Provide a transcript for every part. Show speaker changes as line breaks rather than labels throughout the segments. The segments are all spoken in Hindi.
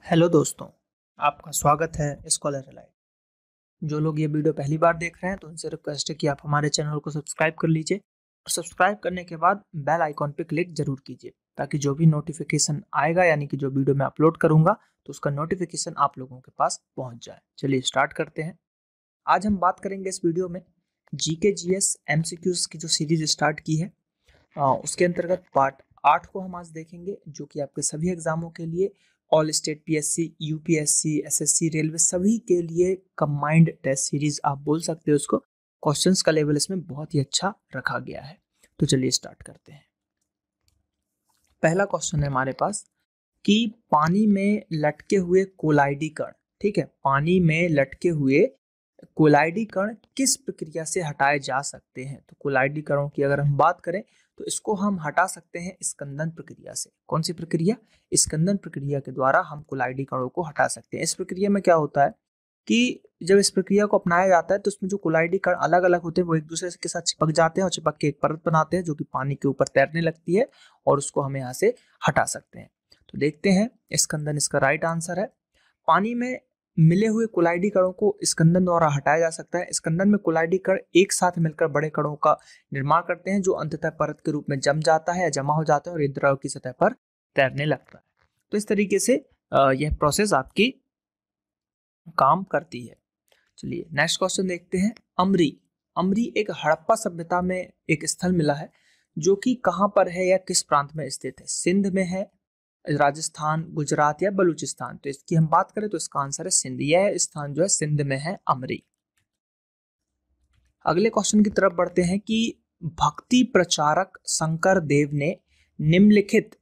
हेलो दोस्तों, आपका स्वागत है स्कॉलर एलाइट। जो लोग ये वीडियो पहली बार देख रहे हैं तो उनसे रिक्वेस्ट है कि आप हमारे चैनल को सब्सक्राइब कर लीजिए और सब्सक्राइब करने के बाद बेल आइकॉन पे क्लिक जरूर कीजिए ताकि जो भी नोटिफिकेशन आएगा यानी कि जो वीडियो मैं अपलोड करूंगा तो उसका नोटिफिकेशन आप लोगों के पास पहुंच जाए। चलिए स्टार्ट करते हैं। आज हम बात करेंगे इस वीडियो में जीके जीएस एमसीक्यूज की जो सीरीज स्टार्ट की है उसके अंतर्गत पार्ट 8 को हम आज देखेंगे, जो कि आपके सभी एग्जामों के लिए all state PSC, UPSC, SSC, railway सभी के लिए कंबाइंड टेस्ट सीरीज आप बोल सकते हो उसको। क्वेश्चंस का लेवल इसमें बहुत ही अच्छा रखा गया है। तो चलिए स्टार्ट करते हैं। पहला क्वेश्चन है हमारे पास कि पानी में लटके हुए कोलाइडी कण, ठीक है, पानी में लटके हुए कोलाइडी कण किस प्रक्रिया से हटाए जा सकते हैं। तो कोलाइडी कणों की अगर हम बात करें तो इसको हम हटा सकते हैं स्कंदन प्रक्रिया से। कौन सी प्रक्रिया? स्कंदन प्रक्रिया के द्वारा हम कोलाइडी कणों को हटा सकते हैं। इस प्रक्रिया में क्या होता है कि जब इस प्रक्रिया को अपनाया जाता है तो उसमें जो कोलाइडी कण अलग अलग होते हैं वो एक दूसरे के साथ चिपक जाते हैं और चिपक के एक परत बनाते हैं जो कि पानी के ऊपर तैरने लगती है और उसको हम यहाँ से हटा सकते हैं। तो देखते हैं, स्कंदन इसका राइट आंसर है। पानी में मिले हुए कोलाइडी कणों को स्कंदन द्वारा हटाया जा सकता है। स्कंदन में कोलाइडी कण एक साथ मिलकर बड़े कणों का निर्माण करते हैं जो अंततः परत के रूप में जम जाता है या जमा हो जाता है और ये द्रव की सतह पर तैरने लगता है। तो इस तरीके से यह प्रोसेस आपकी काम करती है। चलिए नेक्स्ट क्वेश्चन देखते हैं। अमरी अमरी एक हड़प्पा सभ्यता में एक स्थल मिला है जो कि कहाँ पर है या किस प्रांत में स्थित है। सिंध में है, राजस्थान, गुजरात या बलूचिस्तान। तो इसकी हम बात करें तो इसका आंसर है सिंध। यह स्थान जो है सिंध में है, अमरी। अगले क्वेश्चन की तरफ बढ़ते हैं कि भक्ति प्रचारक शंकर देव ने निम्नलिखित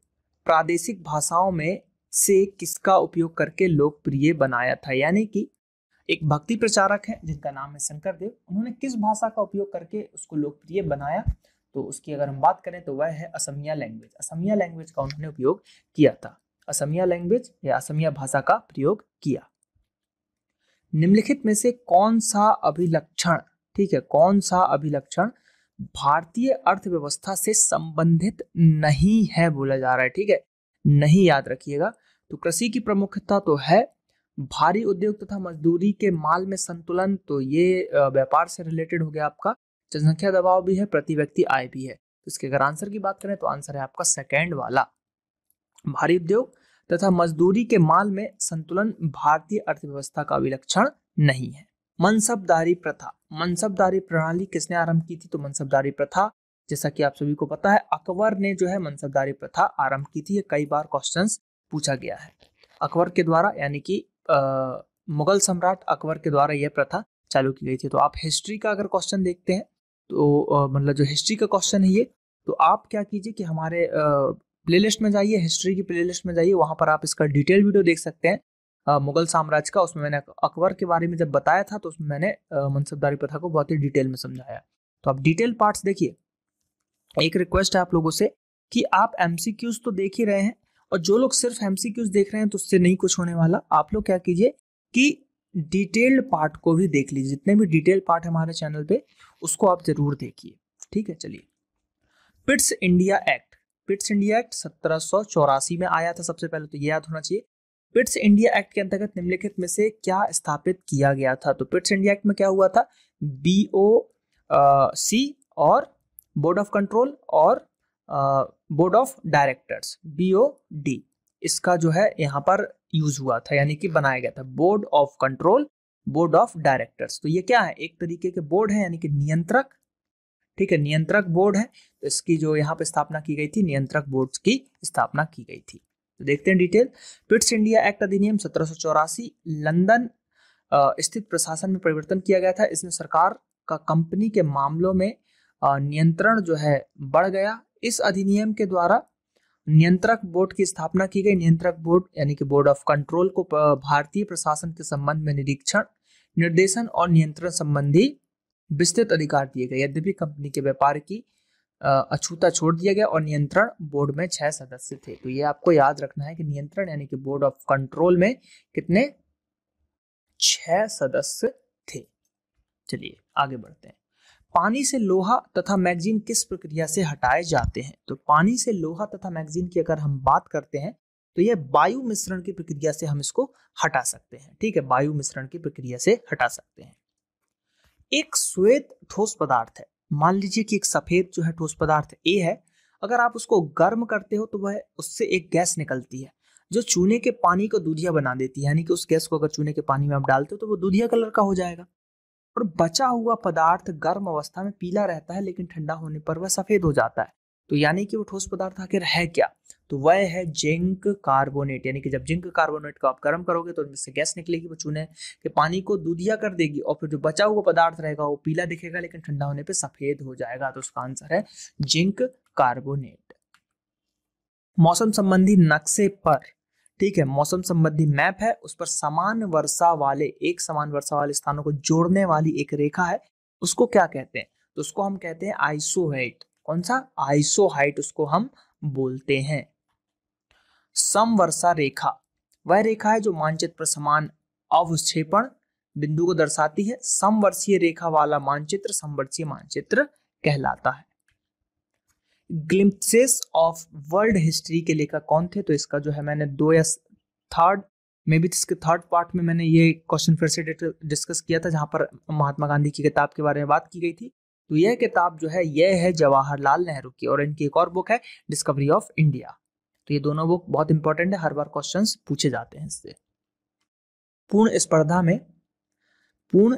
प्रादेशिक भाषाओं में से किसका उपयोग करके लोकप्रिय बनाया था। यानी कि एक भक्ति प्रचारक है जिनका नाम है शंकर देव, उन्होंने किस भाषा का उपयोग करके उसको लोकप्रिय बनाया। तो उसकी अगर हम बात करें तो वह है असमिया लैंग्वेज। असमिया लैंग्वेज का उन्होंने उपयोग किया था। असमिया लैंग्वेज या असमिया भाषा का प्रयोग किया। निम्नलिखित में से कौन सा अभिलक्षण, ठीक है, कौन सा अभिलक्षण भारतीय अर्थव्यवस्था से संबंधित नहीं है बोला जा रहा है, ठीक है, नहीं, याद रखिएगा। तो कृषि की प्रमुखता तो है, भारी उद्योग तथा मजदूरी के माल में संतुलन, तो ये व्यापार से रिलेटेड हो गया आपका। जनसंख्या दबाव भी है, प्रति व्यक्ति आय भी है। तो इसके अगर आंसर की बात करें तो आंसर है आपका सेकेंड वाला। भारी उद्योग तथा मजदूरी के माल में संतुलन भारतीय अर्थव्यवस्था का अभिलक्षण नहीं है। मनसबदारी प्रथा, मनसबदारी प्रणाली किसने आरंभ की थी। तो मनसबदारी प्रथा, जैसा कि आप सभी को पता है, अकबर ने जो है मनसबदारी प्रथा आरंभ की थी। ये कई बार क्वेश्चंस पूछा गया है। अकबर के द्वारा, यानी कि मुगल सम्राट अकबर के द्वारा यह प्रथा चालू की गई थी। तो आप हिस्ट्री का अगर क्वेश्चन देखते हैं तो मतलब जो हिस्ट्री का क्वेश्चन है ये, तो आप क्या कीजिए कि हमारे प्लेलिस्ट में जाइए, हिस्ट्री की प्लेलिस्ट में जाइए, वहां पर आप इसका डिटेल वीडियो देख सकते हैं मुगल साम्राज्य का। उसमें मैंने अकबर के बारे में जब बताया था तो उसमें मैंने मनसबदारी प्रथा को बहुत ही डिटेल में समझाया। तो आप डिटेल पार्ट्स देखिए। एक रिक्वेस्ट है आप लोगों से कि आप एमसीक्यूज तो देख ही रहे हैं और जो लोग सिर्फ एमसीक्यूज देख रहे हैं तो उससे नहीं कुछ होने वाला। आप लोग क्या कीजिए कि डिटेल्ड पार्ट को भी देख लीजिए। जितने भी डिटेल पार्ट है हमारे चैनल पे उसको आप जरूर देखिए, ठीक है। चलिए, Pitt's India act, Pitt's India act 1784 में आया था। सबसे पहले तो ये याद होना चाहिए। पिट्स इंडिया एक्ट के अंतर्गत निम्नलिखित में से क्या स्थापित किया गया था। तो पिट्स इंडिया एक्ट में क्या हुआ था, BOC और बोर्ड ऑफ कंट्रोल और बोर्ड ऑफ डायरेक्टर्स, BOD, इसका जो है यहाँ पर यूज हुआ था, यानी कि बनाया गया था। Board of control, board of directors, तो ये क्या है, एक तरीके के बोर्ड है, यानी कि नियंत्रक, ठीक है, नियंत्रक बोर्ड है। तो इसकी जो यहाँ पे स्थापना की गई थी, नियंत्रक बोर्ड की स्थापना की गई थी। तो देखते हैं डिटेल। पिट्स इंडिया एक्ट अधिनियम 1784 लंदन स्थित प्रशासन में परिवर्तन किया गया था। इसमें सरकार का कंपनी के मामलों में नियंत्रण जो है बढ़ गया। इस अधिनियम के द्वारा नियंत्रक बोर्ड की स्थापना की गई। नियंत्रक बोर्ड यानी कि बोर्ड ऑफ कंट्रोल को भारतीय प्रशासन के संबंध में निरीक्षण, निर्देशन और नियंत्रण संबंधी विस्तृत अधिकार दिए गए। यद्यपि कंपनी के व्यापार की अछूता छोड़ दिया गया और नियंत्रण बोर्ड में 6 सदस्य थे। तो ये आपको याद रखना है कि नियंत्रण यानी कि बोर्ड ऑफ कंट्रोल में कितने, 6 सदस्य थे। चलिए आगे बढ़ते हैं। पानी से लोहा तथा मैगजीन किस प्रक्रिया से हटाए जाते हैं। तो पानी से लोहा तथा मैगजीन की अगर हम बात करते हैं तो यह वायु मिश्रण की प्रक्रिया से हम इसको हटा सकते हैं। ठीक है, वायु मिश्रण की प्रक्रिया से हटा सकते हैं। एक श्वेत ठोस पदार्थ है, मान लीजिए कि एक सफेद जो है ठोस पदार्थ ए है, अगर आप उसको गर्म करते हो तो वह उससे एक गैस निकलती है जो चूने के पानी को दूधिया बना देती है, यानी कि उस गैस को अगर चूने के पानी में आप डालते हो तो वो दूधिया कलर का हो जाएगा। और बचा हुआ पदार्थ गर्म अवस्था में पीला रहता है, लेकिन ठंडा होने पर वह सफेद हो जाता है। तो यानी कि वो ठोस पदार्थ आखिर है क्या? तो वह है जिंक कार्बोनेट। यानी कि जब जिंक कार्बोनेट को आप गर्म करोगे तो उनमें से गैस निकलेगी, वो चूने के पानी को दूधिया कर देगी, और फिर जो बचा हुआ पदार्थ रहेगा वो पीला दिखेगा, लेकिन ठंडा होने पे सफेद हो जाएगा। तो उसका आंसर है जिंक कार्बोनेट। मौसम संबंधी नक्शे पर, ठीक है, मौसम संबंधी मैप है, उस पर समान वर्षा वाले स्थानों को जोड़ने वाली एक रेखा है, उसको क्या कहते हैं? तो उसको हम कहते हैं आइसोहाइट। कौन सा? आइसोहाइट उसको हम बोलते हैं। समवर्षा रेखा वह रेखा है जो मानचित्र पर समान अवक्षेपण बिंदु को दर्शाती है। समवर्षीय रेखा वाला मानचित्र समवर्षीय मानचित्र कहलाता है। ग्लिम्पसेस ऑफ वर्ल्ड हिस्ट्री के लेखक कौन थे? तो इसका जो है मैंने इसके थर्ड पार्ट में मैंने ये क्वेश्चन फिर से डिस्कस किया था, जहां पर महात्मा गांधी की किताब के बारे में बात की गई थी। तो यह किताब जो है यह है जवाहरलाल नेहरू की, और इनकी एक और बुक है डिस्कवरी ऑफ इंडिया। तो ये दोनों बुक बहुत इंपॉर्टेंट है, हर बार क्वेश्चंस पूछे जाते हैं इससे। पूर्ण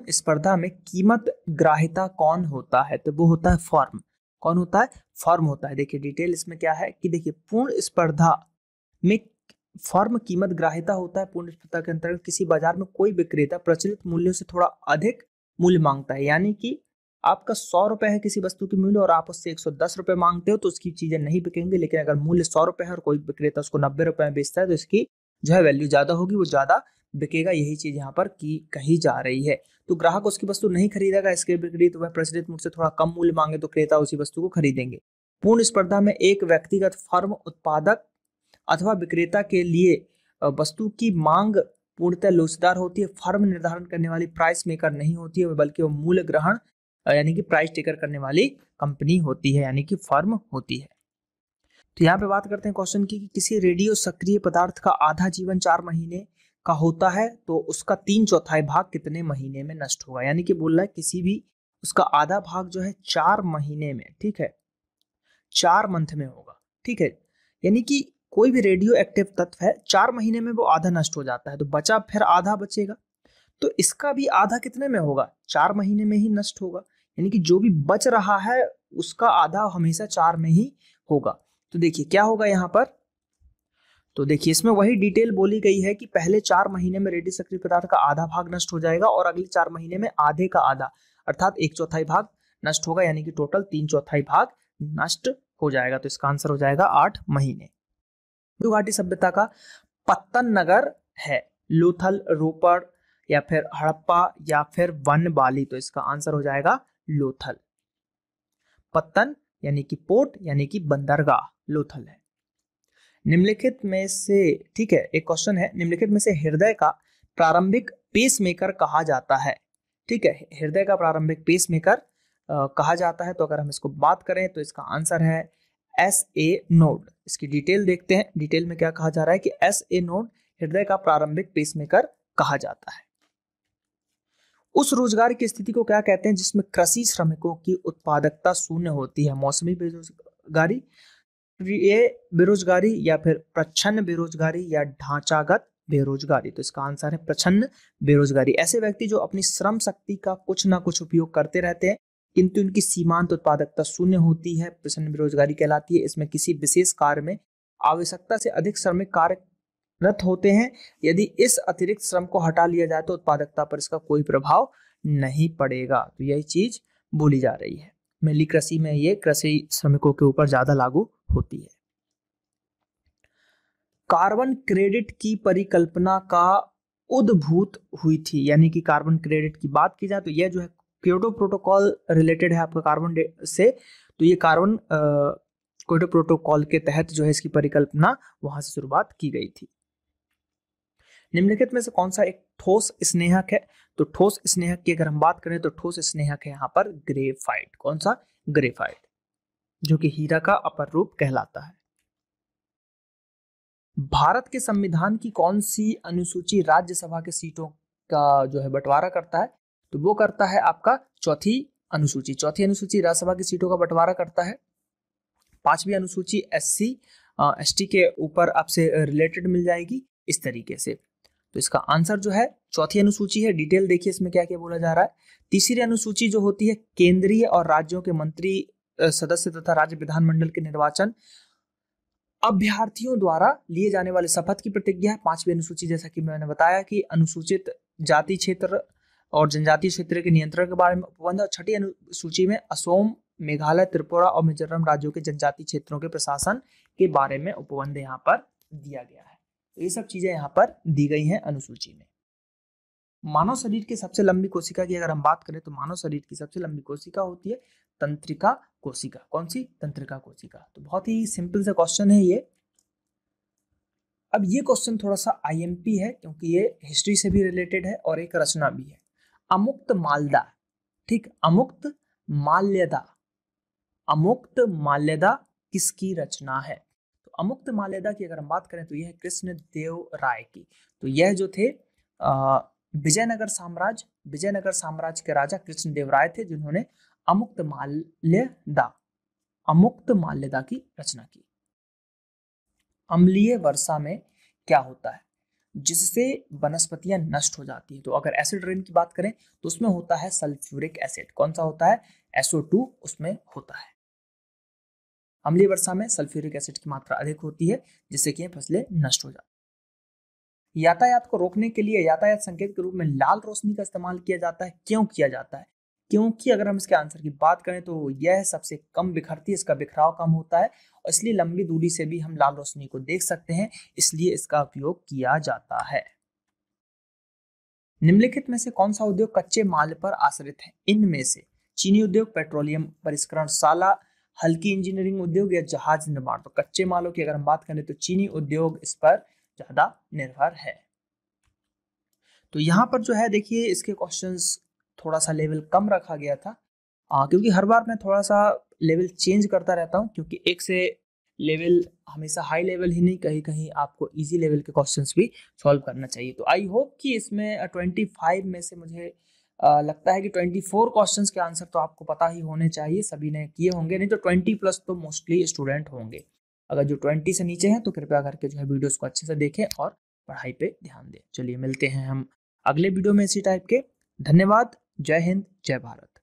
स्पर्धा में कीमत ग्राह्यता कौन होता है? तो वो होता है फर्म। कौन होता है? फर्म होता है। देखिए डिटेल इसमें क्या है कि देखिए पूर्ण स्पर्धा में फर्म कीमत ग्राह्यता होता है। पूर्ण स्पर्धा के अंतर्गत किसी बाजार में कोई विक्रेता प्रचलित मूल्यों से थोड़ा अधिक मूल्य मांगता है, यानी कि आपका 100 रुपए है किसी वस्तु की मूल्य और आप उससे 110 रुपए मांगते हो तो उसकी चीजें नहीं बिकेंगी। लेकिन अगर मूल्य 100 रुपए है और कोई विक्रेता उसको 90 रुपए में बेचता है तो इसकी जो है वैल्यू ज्यादा होगी, वो ज्यादा बिकेगा। यही चीज यहाँ पर की कही जा रही है। तो ग्राहक उसकी वस्तु नहीं खरीदेगा, इसके विपरीत वह प्रचलित मूल्य से थोड़ा कम मूल्य मांगे तो क्रेता उसी वस्तु को खरीदेंगे। पूर्ण स्पर्धा में एक व्यक्तिगत फर्म उत्पादक अथवा विक्रेता के लिए वस्तु की मांग पूर्णतः लोचदार होती है। फर्म निर्धारण करने वाली प्राइस मेकर नहीं होती है, बल्कि वो मूल्य ग्रहण यानी कि प्राइस टेकर करने वाली कंपनी होती है, यानी कि फर्म होती है। तो यहाँ पे बात करते हैं क्वेश्चन की कि किसी रेडियो सक्रिय पदार्थ का आधा जीवन 4 महीने का होता है तो उसका 3/4 भाग कितने महीने में नष्ट होगा? यानी कि बोल रहा है किसी भी उसका आधा भाग जो है 4 महीने में, ठीक है, 4 मंथ में होगा। ठीक है, यानी कि कोई भी रेडियो एक्टिव तत्व है 4 महीने में वो आधा नष्ट हो जाता है, तो बचा फिर आधा बचेगा। तो इसका भी आधा कितने में होगा? 4 महीने में ही नष्ट होगा। यानी कि जो भी बच रहा है उसका आधा हमेशा 4 में ही होगा। तो देखिए क्या होगा यहाँ पर, तो देखिए इसमें वही डिटेल बोली गई है कि पहले 4 महीने में रेडियो सक्रिय पदार्थ का आधा भाग नष्ट हो जाएगा और अगले 4 महीने में आधे का आधा अर्थात 1/4 भाग नष्ट होगा, यानी कि टोटल 3/4 भाग नष्ट हो जाएगा। तो इसका आंसर हो जाएगा 8 महीने। सिंधु घाटी सभ्यता का पत्तन नगर है, लोथल, रोपड़ या फिर हड़प्पा या फिर वनबाली? तो इसका आंसर हो जाएगा लोथल। पत्तन यानी कि पोर्ट यानी कि बंदरगाह लोथल है। निम्नलिखित में से, ठीक है, एक क्वेश्चन है, निम्नलिखित में से हृदय का प्रारंभिक पेसमेकर कहा जाता है? ठीक है, हृदय का प्रारंभिक पेसमेकर कहा जाता है। तो अगर हम इसको बात करें तो इसका आंसर है SA नोड। इसकी डिटेल देखते हैं, डिटेल में क्या कहा जा रहा है कि SA नोड हृदय का प्रारंभिक पेसमेकर कहा जाता है। उस रोजगार की स्थिति को क्या कहते हैं जिसमें कृषि श्रमिकों की उत्पादकता शून्य होती है? मौसमी बेरोजगारी, बेरोजगारी या फिर प्रच्छन्न बेरोजगारी या ढांचागत बेरोजगारी? तो इसका आंसर है प्रच्छन्न बेरोजगारी। ऐसे व्यक्ति जो अपनी श्रम शक्ति का कुछ ना कुछ उपयोग करते रहते हैं किंतु उनकी सीमांत उत्पादकता शून्य होती है, प्रच्छन्न बेरोजगारी कहलाती है। इसमें किसी विशेष कार्य में आवश्यकता से अधिक श्रमिक कार्यरत होते हैं। यदि इस अतिरिक्त श्रम को हटा लिया जाए तो उत्पादकता पर इसका कोई प्रभाव नहीं पड़ेगा। तो यही चीज बोली जा रही है। मेनली कृषि में ये कृषि श्रमिकों के ऊपर ज्यादा लागू होती है। कार्बन क्रेडिट की परिकल्पना का उद्भूत हुई थी, यानी कि कार्बन क्रेडिट की बात की जाए तो यह जो है क्योटो प्रोटोकॉल रिलेटेड है आपका कार्बन से। तो ये कार्बन क्योटो प्रोटोकॉल के तहत जो है इसकी परिकल्पना वहां से शुरुआत की गई थी। निम्नलिखित में से कौन सा एक ठोस स्नेहक है? तो ठोस स्नेहक की अगर हम बात करें तो ठोस स्नेहक है यहाँ पर ग्रेफाइट। कौन सा? ग्रेफाइट, जो कि हीरा का अपर रूप कहलाता है। भारत के संविधान की कौन सी अनुसूची राज्यसभा के सीटों का जो है बंटवारा करता है? तो वो करता है आपका चौथी अनुसूची। चौथी अनुसूची राज्यसभा की सीटों का बंटवारा करता है। पांचवी अनुसूची SC ST के ऊपर आपसे रिलेटेड मिल जाएगी इस तरीके से। तो इसका आंसर जो है चौथी अनुसूची है। डिटेल देखिए इसमें क्या क्या बोला जा रहा है। तीसरी अनुसूची जो होती है केंद्रीय और राज्यों के मंत्री सदस्य तथा राज्य विधानमंडल के निर्वाचन अभ्यर्थियों द्वारा लिए जाने वाले शपथ की प्रतिज्ञा है। पांचवी अनुसूची जैसा कि मैंने बताया कि अनुसूचित जाति क्षेत्र और जनजातीय क्षेत्र के नियंत्रण के बारे में उपबंध। और छठी अनुसूची में असम, मेघालय, त्रिपुरा और मिजोरम राज्यों के जनजातीय क्षेत्रों के प्रशासन के बारे में उपबंध यहाँ पर दिया गया है। तो ये सब चीजें यहाँ पर दी गई हैं अनुसूची में। मानव शरीर की सबसे लंबी कोशिका की अगर हम बात करें तो मानव शरीर की सबसे लंबी कोशिका होती है तंत्रिका कोशिका। कौन सी? तंत्रिका कोशिका। तो बहुत ही सिंपल सा क्वेश्चन है ये। अब ये क्वेश्चन थोड़ा सा IMP है क्योंकि ये हिस्ट्री से भी रिलेटेड है और एक रचना भी है। अमुक्त माल्यदा, ठीक, अमुक्त माल्यदा, अमुक्त माल्यदा किसकी रचना है? तो अमुक्त माल्यदा की अगर हम बात करें तो यह है कृष्णदेव राय की। तो यह जो थे विजयनगर साम्राज्य के राजा कृष्णदेव राय थे जिन्होंने अमुक्त माल्यदा की रचना की। अम्लीय वर्षा में क्या होता है जिससे वनस्पतियां नष्ट हो जाती है? तो अगर एसिड रेन की बात करें तो उसमें होता है सल्फ्यूरिक एसिड। कौन सा होता है? SO2 उसमें होता है। अम्लीय वर्षा में सल्फ्यूरिक एसिड की मात्रा अधिक होती है जिससे कि फसलें नष्ट हो जाती है। यातायात को रोकने के लिए यातायात संकेत के रूप में लाल रोशनी का इस्तेमाल किया जाता है। क्यों किया जाता है? क्योंकि अगर हम इसके आंसर की बात करें तो यह सबसे कम बिखरती है, इसका बिखराव कम होता है और इसलिए लंबी दूरी से भी हम लाल रोशनी को देख सकते हैं, इसलिए इसका उपयोग किया जाता है। निम्नलिखित में से कौन सा उद्योग कच्चे माल पर आश्रित है? इनमें से चीनी उद्योग, पेट्रोलियम परिष्करणशाला, हल्की इंजीनियरिंग उद्योग या जहाज निर्माण। तो कच्चे मालों की अगर हम बात करें तो चीनी उद्योग इस पर ज्यादा निर्भर है। तो यहाँ पर जो है देखिए इसके क्वेश्चंस थोड़ा सा लेवल कम रखा गया था क्योंकि हर बार मैं थोड़ा सा लेवल चेंज करता रहता हूँ क्योंकि एक से लेवल हमेशा हाई लेवल ही नहीं, कहीं कहीं आपको इजी लेवल के क्वेश्चंस भी सॉल्व करना चाहिए। तो आई होप कि इसमें 25 में से मुझे लगता है कि 24 क्वेश्चंस के आंसर तो आपको पता ही होने चाहिए, सभी ने किए होंगे, नहीं तो 20+ तो मोस्टली स्टूडेंट होंगे। अगर जो 20 से नीचे हैं तो कृपया करके जो है वीडियोस को अच्छे से देखें और पढ़ाई पे ध्यान दें। चलिए मिलते हैं हम अगले वीडियो में इसी टाइप के। धन्यवाद। जय हिंद, जय भारत।